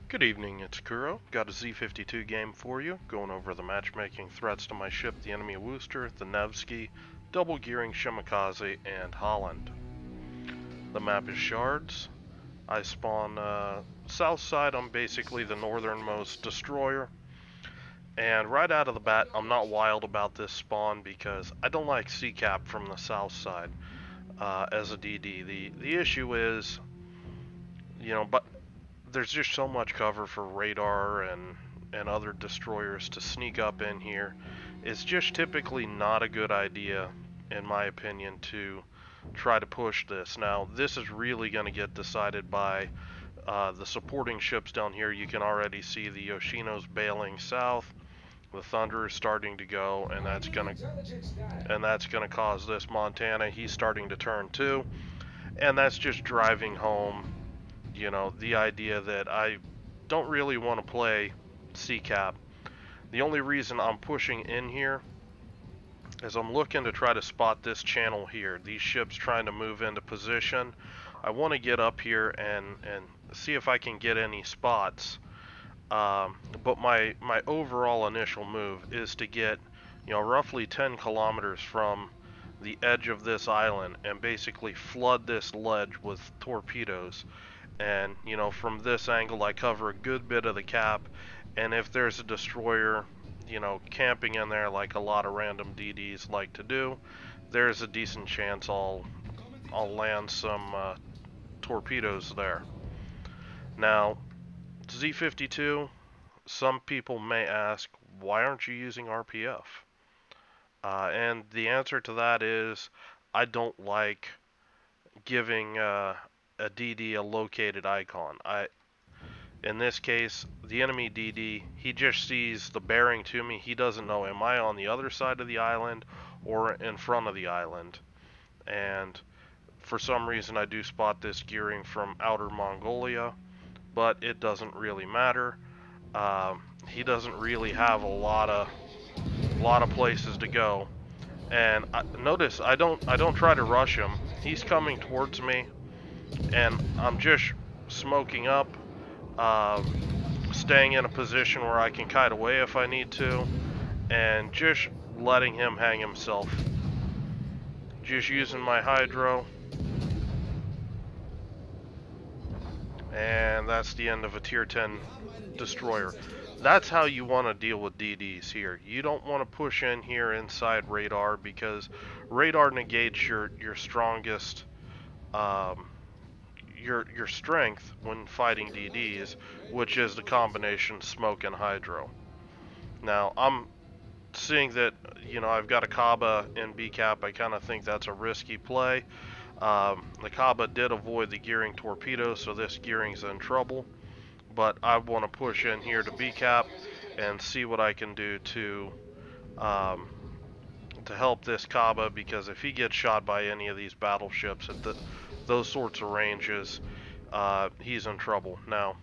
Good evening, it's Kuro. Got a Z52 game for you, going over the matchmaking threats to my ship, the enemy Wooster, the Nevsky, double gearing Shimakaze, and Holland. The map is Shards. I spawn south side. I'm basically the northernmost destroyer. And right out of the bat, I'm not wild about this spawn because I don't like C-cap from the south side as a DD. The issue is, but there's just so much cover for radar and other destroyers to sneak up in here. It's just typically not a good idea, in my opinion, to try to push this. Now, this is really going to get decided by the supporting ships down here. You can already see the Yoshino's bailing south. The Thunder is starting to go, and that's gonna cause this Montana. He's starting to turn too, and that's just driving home, the idea that I don't really want to play C-cap. The only reason I'm pushing in here is I'm looking to try to spot this channel here. These ships trying to move into position. I want to get up here and see if I can get any spots. But my overall initial move is to get, roughly 10 kilometers from the edge of this island and basically flood this ledge with torpedoes. And, from this angle I cover a good bit of the cap, and if there's a destroyer, camping in there like a lot of random DDs like to do, there's a decent chance I'll land some torpedoes there. Now, Z52, some people may ask, why aren't you using RPF? And the answer to that is, I don't like giving a DD a located icon. In this case, the enemy DD, he just sees the bearing to me. He doesn't know, am I on the other side of the island or in front of the island? And for some reason I do spot this gearing from outer Mongolia, but it doesn't really matter. He doesn't really have a lot of places to go. And notice I don't try to rush him. He's coming towards me, and I'm just smoking up, staying in a position where I can kite away if I need to, and just letting him hang himself. Just using my hydro. And that's the end of a tier 10 destroyer. That's how you want to deal with DDs here. You don't want to push in here inside radar, because radar negates your strongest, your strength when fighting DDs, which is the combination smoke and hydro. Now, I'm seeing that, I've got a Kaba in B-cap. I kind of think that's a risky play. The Kaba did avoid the gearing torpedo, so this gearing's in trouble. But I want to push in here to B-cap and see what I can do to help this Kaba, because if he gets shot by any of these battleships at those sorts of ranges, he's in trouble. Now,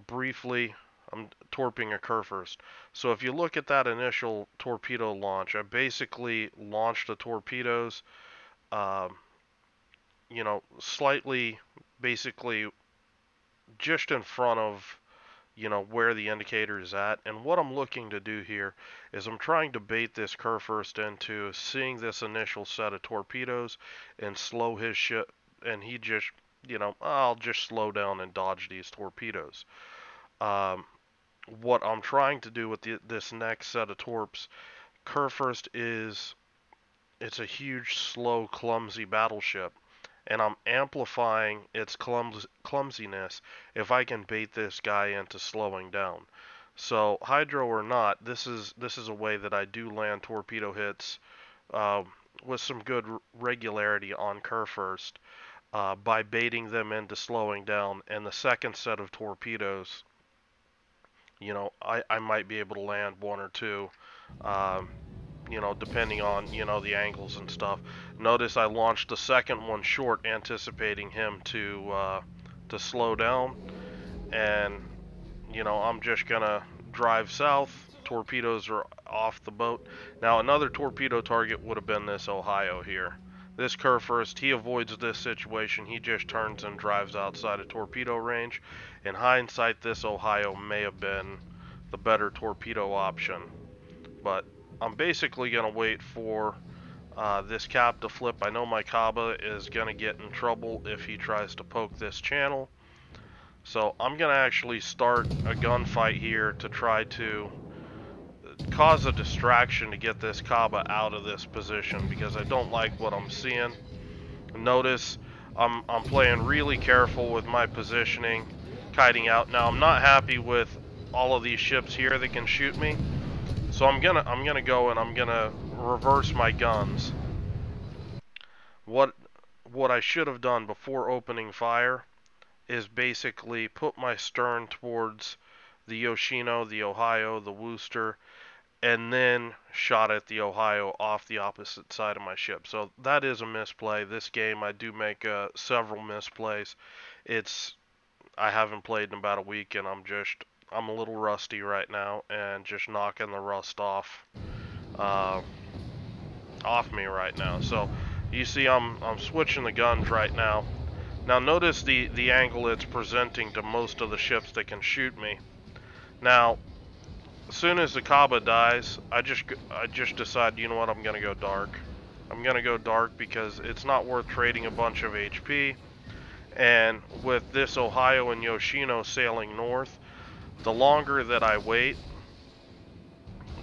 briefly, I'm torping a Kerr first. So if you look at that initial torpedo launch, I basically launched the torpedoes, slightly, basically just in front of, where the indicator is at. And what I'm looking to do here is I'm trying to bait this Kerr first into seeing this initial set of torpedoes and slow his ship, and he just, I'll just slow down and dodge these torpedoes. What I'm trying to do with this next set of torps, Kerr first it's a huge, slow, clumsy battleship, and I'm amplifying its clumsiness if I can bait this guy into slowing down. So hydro or not, this is a way that I do land torpedo hits with some good regularity on Kerr first, by baiting them into slowing down. And the second set of torpedoes, I might be able to land one or two, depending on, the angles and stuff. Notice I launched the second one short, anticipating him to slow down. And, I'm just gonna drive south. Torpedoes are off the boat. Now, another torpedo target would have been this Ohio here. This Kurfürst, he avoids this situation. He just turns and drives outside of torpedo range. In hindsight, this Ohio may have been the better torpedo option. But I'm basically going to wait for this cap to flip. I know my Kaba is going to get in trouble if he tries to poke this channel. So I'm going to actually start a gunfight here to try to cause a distraction to get this Kaba out of this position, because I don't like what I'm seeing. Notice I'm playing really careful with my positioning, kiting out. Now I'm not happy with all of these ships here that can shoot me, so I'm gonna go and I'm gonna reverse my guns. What I should have done before opening fire is basically put my stern towards the Yoshino, the Ohio, the Worcester, and then shot at the Ohio off the opposite side of my ship. So that is a misplay. This game I do make several misplays. I haven't played in about a week, and I'm a little rusty right now and just knocking the rust off me right now. So you see I'm switching the guns right now. Now notice the angle it's presenting to most of the ships that can shoot me. Now as soon as the Kaba dies, I just decide, you know what, I'm gonna go dark. I'm gonna go dark because it's not worth trading a bunch of HP. And with this Ohio and Yoshino sailing north, the longer that I wait,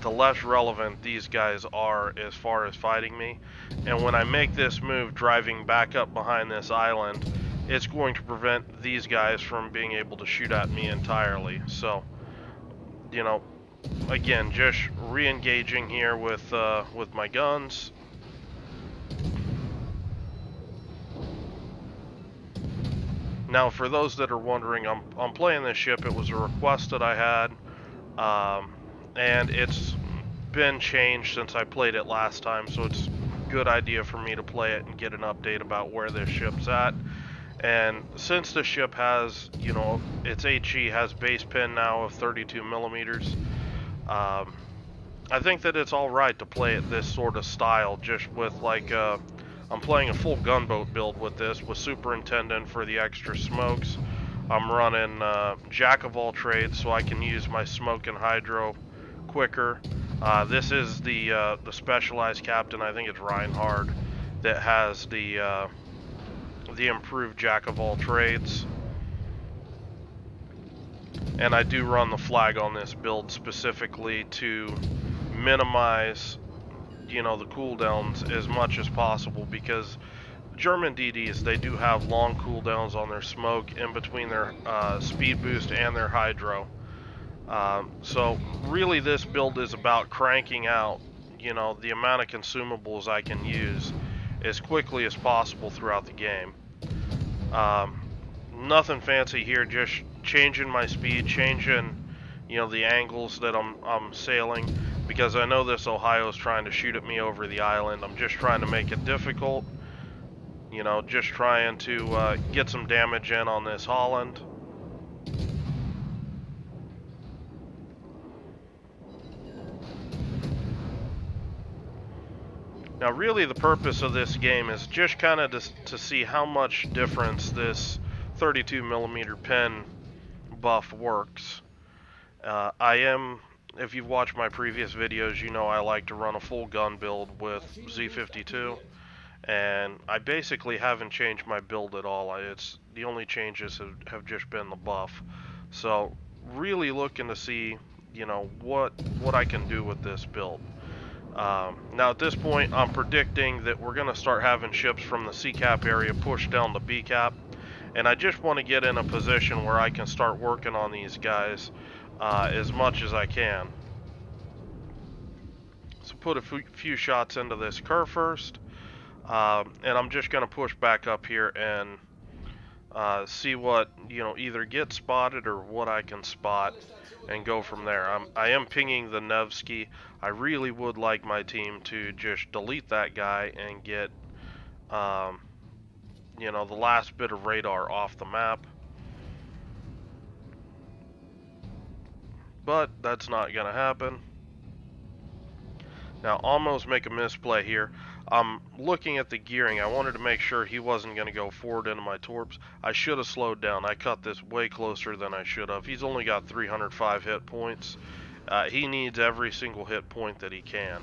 the less relevant these guys are as far as fighting me. And when I make this move, driving back up behind this island, it's going to prevent these guys from being able to shoot at me entirely. So, you know, again, just re-engaging here with my guns. Now, for those that are wondering, I'm playing this ship. It was a request that I had, and it's been changed since I played it last time, so it's a good idea for me to play it and get an update about where this ship's at. And since the ship has, you know, its HE has base pin now of 32 millimeters, I think that it's alright to play it this sort of style, just with like, I'm playing a full gunboat build with this, with Superintendent for the extra smokes. I'm running Jack of all trades so I can use my smoke and hydro quicker. This is the specialized captain, I think it's Reinhard, that has the improved Jack of all trades. And I do run the flag on this build specifically to minimize, you know, the cooldowns as much as possible, because German DDs, they do have long cooldowns on their smoke in between their speed boost and their hydro. So really this build is about cranking out, you know, the amount of consumables I can use as quickly as possible throughout the game. Nothing fancy here, just changing my speed, changing, you know, the angles that I'm sailing, because I know this Ohio is trying to shoot at me over the island. I'm just trying to make it difficult, you know, just trying to get some damage in on this Holland. Now really the purpose of this game is just kind of to see how much difference this 32 millimeter pen buff works. If you've watched my previous videos, you know I like to run a full gun build with Z52, and I basically haven't changed my build at all. The only changes have just been the buff. So really looking to see, you know, what I can do with this build. Now at this point, I'm predicting that we're going to start having ships from the C cap area push down to B cap, and I just want to get in a position where I can start working on these guys as much as I can. So put a few shots into this curve first, and I'm just going to push back up here and see what, you know, either get spotted or what I can spot, and go from there. I am pinging the Nevsky. I really would like my team to just delete that guy and get, you know, the last bit of radar off the map. But that's not going to happen. Now, almost make a misplay here. I'm looking at the gearing. I wanted to make sure he wasn't going to go forward into my torps. I should have slowed down. I cut this way closer than I should have. He's only got 305 hit points. He needs every single hit point that he can.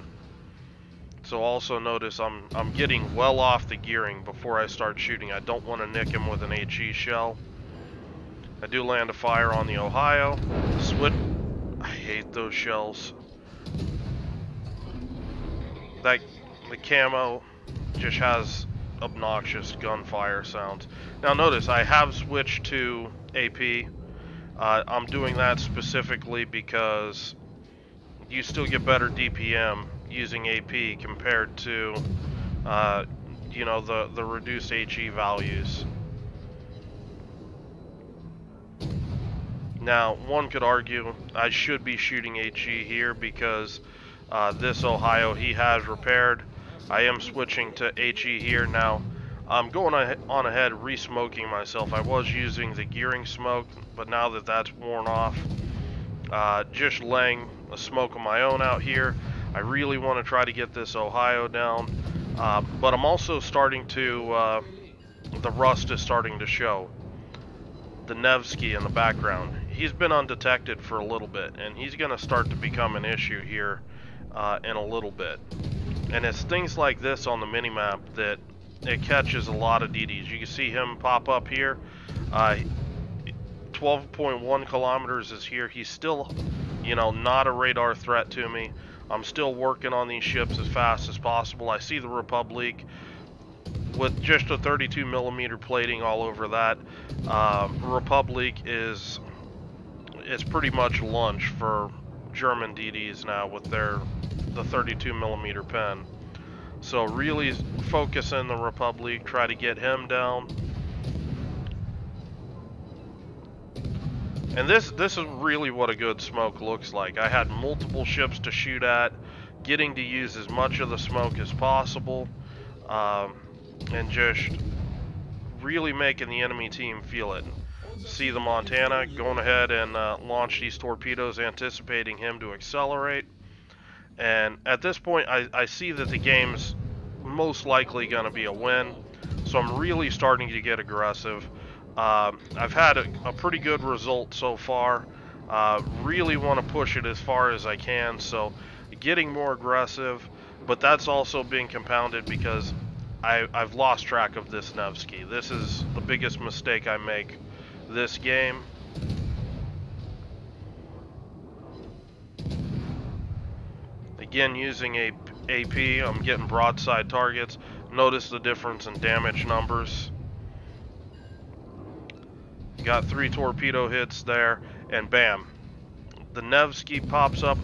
So also notice I'm getting well off the gearing before I start shooting. I don't want to nick him with an HE shell. I do land a fire on the Ohio. I hate those shells. The camo just has obnoxious gunfire sounds. Now notice I have switched to AP. I'm doing that specifically because you still get better DPM using AP compared to you know, the reduced HE values. Now one could argue I should be shooting HE here because this Ohio he has repaired. I am switching to HE here now. I'm going on ahead re-smoking myself. I was using the gearing smoke, but now that that's worn off, just laying a smoke of my own out here. I really want to try to get this Ohio down, but I'm also starting to, the rust is starting to show. The Nevsky in the background, he's been undetected for a little bit, and he's going to start to become an issue here in a little bit. And it's things like this on the minimap that it catches a lot of DDs. You can see him pop up here. 12.1 kilometers is here. He's still, you know, not a radar threat to me. I'm still working on these ships as fast as possible. I see the Republic with just a 32 millimeter plating all over that. Republic is pretty much lunch for German DDs now with the 32 millimeter pen. So really focus in the Republic, try to get him down. And this is really what a good smoke looks like. I had multiple ships to shoot at, getting to use as much of the smoke as possible, and just really making the enemy team feel it. See the Montana going ahead and launch these torpedoes, anticipating him to accelerate. And at this point, I see that the game's most likely going to be a win, so I'm really starting to get aggressive. I've had a pretty good result so far. Really want to push it as far as I can, so getting more aggressive, but that's also being compounded because I've lost track of this Nevsky. This is the biggest mistake I make this game. Again, using AP, I'm getting broadside targets. Notice the difference in damage numbers. Got 3 torpedo hits there, and bam, the Nevsky pops up.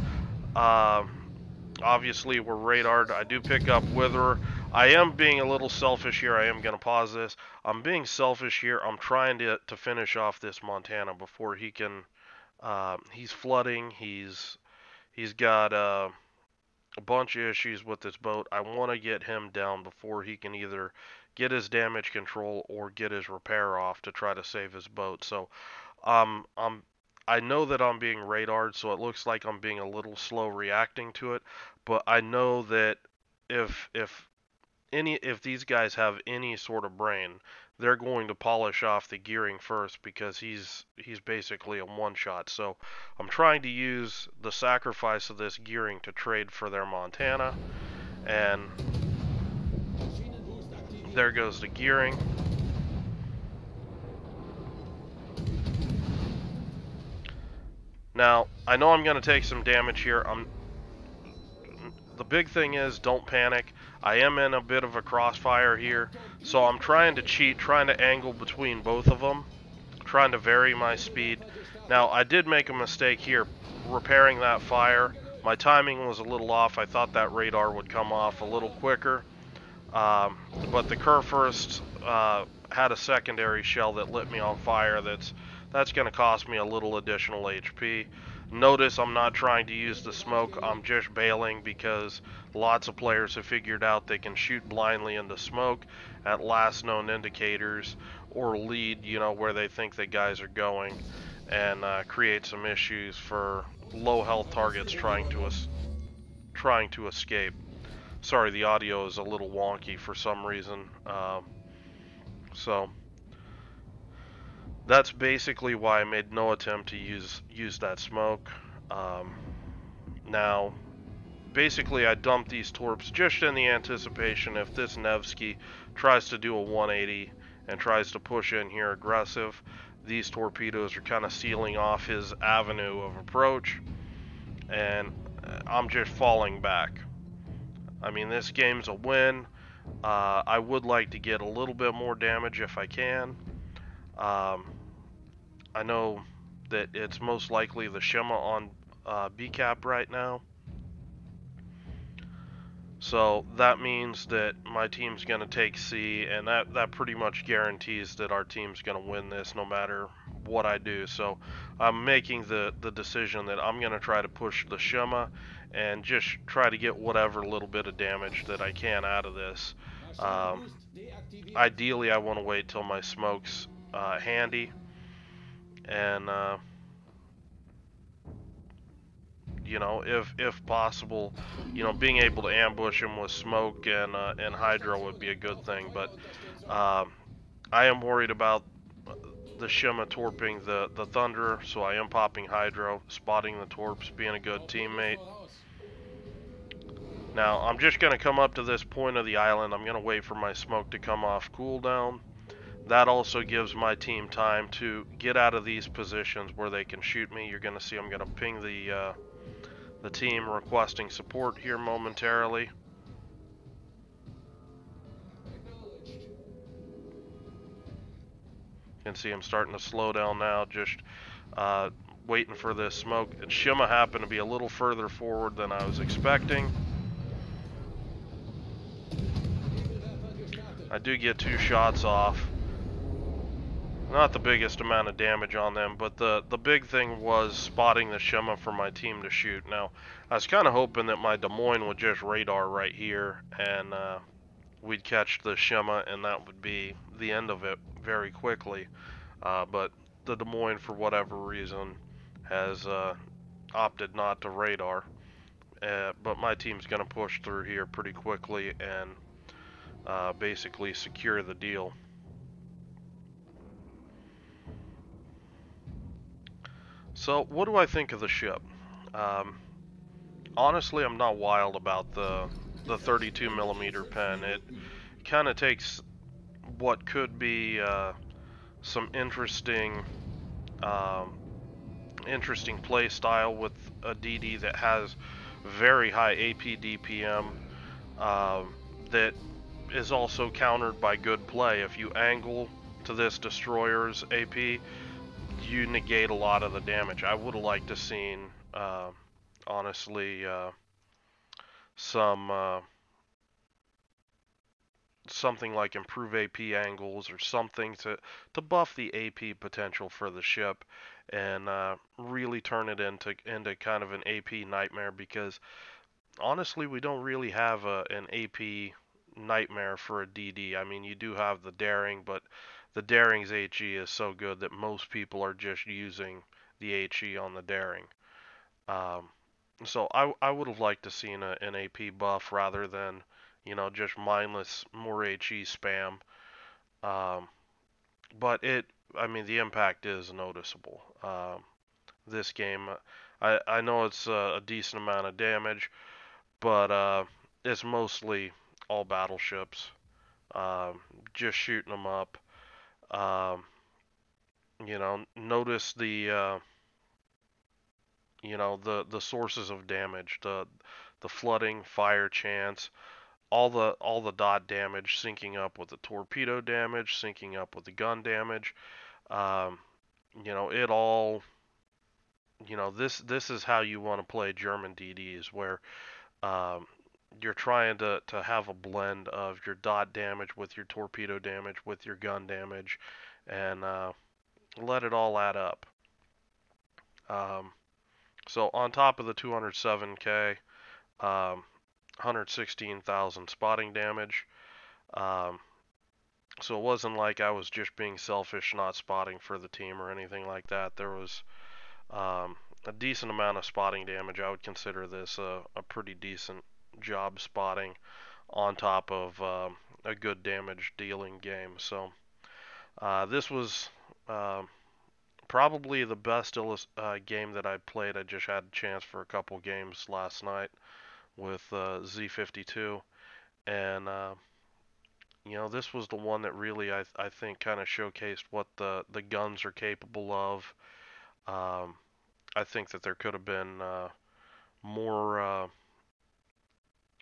Obviously, we're radared. I do pick up Witherer. I am being a little selfish here. I am going to pause this. I'm being selfish here. I'm trying to finish off this Montana before he can. He's flooding. He's got a bunch of issues with this boat. I want to get him down before he can either get his damage control or get his repair off to try to save his boat. So I know that I'm being radared, so it looks like I'm being a little slow reacting to it, but I know that if these guys have any sort of brain, they're going to polish off the gearing first because he's basically a one-shot. So I'm trying to use the sacrifice of this gearing to trade for their Montana, and there goes the gearing. Now, I know I'm going to take some damage here. The big thing is, don't panic. I am in a bit of a crossfire here, so I'm trying to cheat, trying to angle between both of them, trying to vary my speed. Now, I did make a mistake here, repairing that fire. My timing was a little off. I thought that radar would come off a little quicker, but the Kurfürst had a secondary shell that lit me on fire. That's going to cost me a little additional HP. Notice I'm not trying to use the smoke, I'm just bailing because lots of players have figured out they can shoot blindly into smoke at last known indicators or lead, you know, where they think the guys are going, and create some issues for low health targets trying to escape. Sorry, the audio is a little wonky for some reason. So that's basically why I made no attempt to use that smoke. Now, basically, I dumped these torps just in the anticipation if this Nevsky tries to do a 180 and tries to push in here aggressive, these torpedoes are kind of sealing off his avenue of approach, and I'm just falling back. I mean, this game's a win. I would like to get a little bit more damage if I can. I know that it's most likely the Shema on BCAP right now. So that means that my team's going to take C, and that pretty much guarantees that our team's going to win this no matter what I do. So I'm making the decision that I'm going to try to push the Shema and just try to get whatever little bit of damage that I can out of this. Ideally, I want to wait till my smoke's handy, and you know, if possible, you know, being able to ambush him with smoke and hydro would be a good thing. But I am worried about the Shema torping the Thunder, so I am popping hydro, spotting the torps, being a good teammate. Now I'm just gonna come up to this point of the island. I'm gonna wait for my smoke to come off cooldown. That also gives my team time to get out of these positions where they can shoot me. You're gonna see I'm gonna ping the team requesting support here momentarily. You can see I'm starting to slow down now, just waiting for this smoke. And Shima happened to be a little further forward than I was expecting. I do get 2 shots off. Not the biggest amount of damage on them, but the big thing was spotting the Shema for my team to shoot. Now, I was kind of hoping that my Des Moines would just radar right here, and we'd catch the Shema, and that would be the end of it very quickly. But the Des Moines, for whatever reason, has opted not to radar. But my team's going to push through here pretty quickly and basically secure the deal. So, what do I think of the ship? Honestly, I'm not wild about the 32mm pen. It kind of takes what could be some interesting play style with a DD that has very high AP DPM that is also countered by good play. If you angle to this destroyer's AP, you negate a lot of the damage. I would have liked to seen, honestly, something like improve AP angles or something to buff the AP potential for the ship and really turn it into kind of an AP nightmare, because honestly we don't really have an AP nightmare for a DD. I mean, you do have the daring, but the daring's HE is so good that most people are just using the HE on the daring. So I would have liked to seen an AP buff rather than, you know, just mindless more HE spam. But I mean, the impact is noticeable. This game, I know it's a decent amount of damage, but it's mostly all battleships. Just shooting them up. You know, notice the you know, the sources of damage, the flooding, fire chance, all the dot damage syncing up with the torpedo damage, syncing up with the gun damage. You know, it all, you know, this is how you want to play German DDs, where you're trying to have a blend of your dot damage with your torpedo damage with your gun damage, and let it all add up. So on top of the 207k, 116,000 spotting damage. So it wasn't like I was just being selfish not spotting for the team or anything like that. There was a decent amount of spotting damage. I would consider this a pretty decent job spotting on top of a good damage dealing game. So this was probably the best game that I played. I just had a chance for a couple games last night with Z52, and this was the one that really I think kind of showcased what the guns are capable of. Um, I think that there could have been more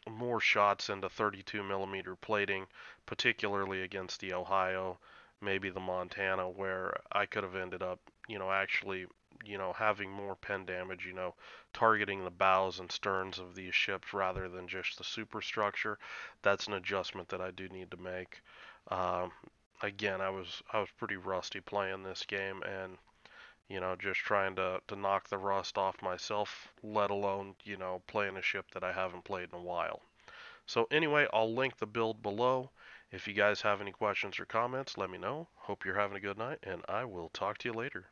more shots into 32 millimeter plating, particularly against the Ohio, maybe the Montana, where I could have ended up, actually, having more pen damage, targeting the bows and sterns of these ships rather than just the superstructure. That's an adjustment that I do need to make. Um, Again, I was pretty rusty playing this game, and just trying to knock the rust off myself, let alone, playing a ship that I haven't played in a while. So anyway, I'll link the build below. If you guys have any questions or comments, let me know. Hope you're having a good night, and I will talk to you later.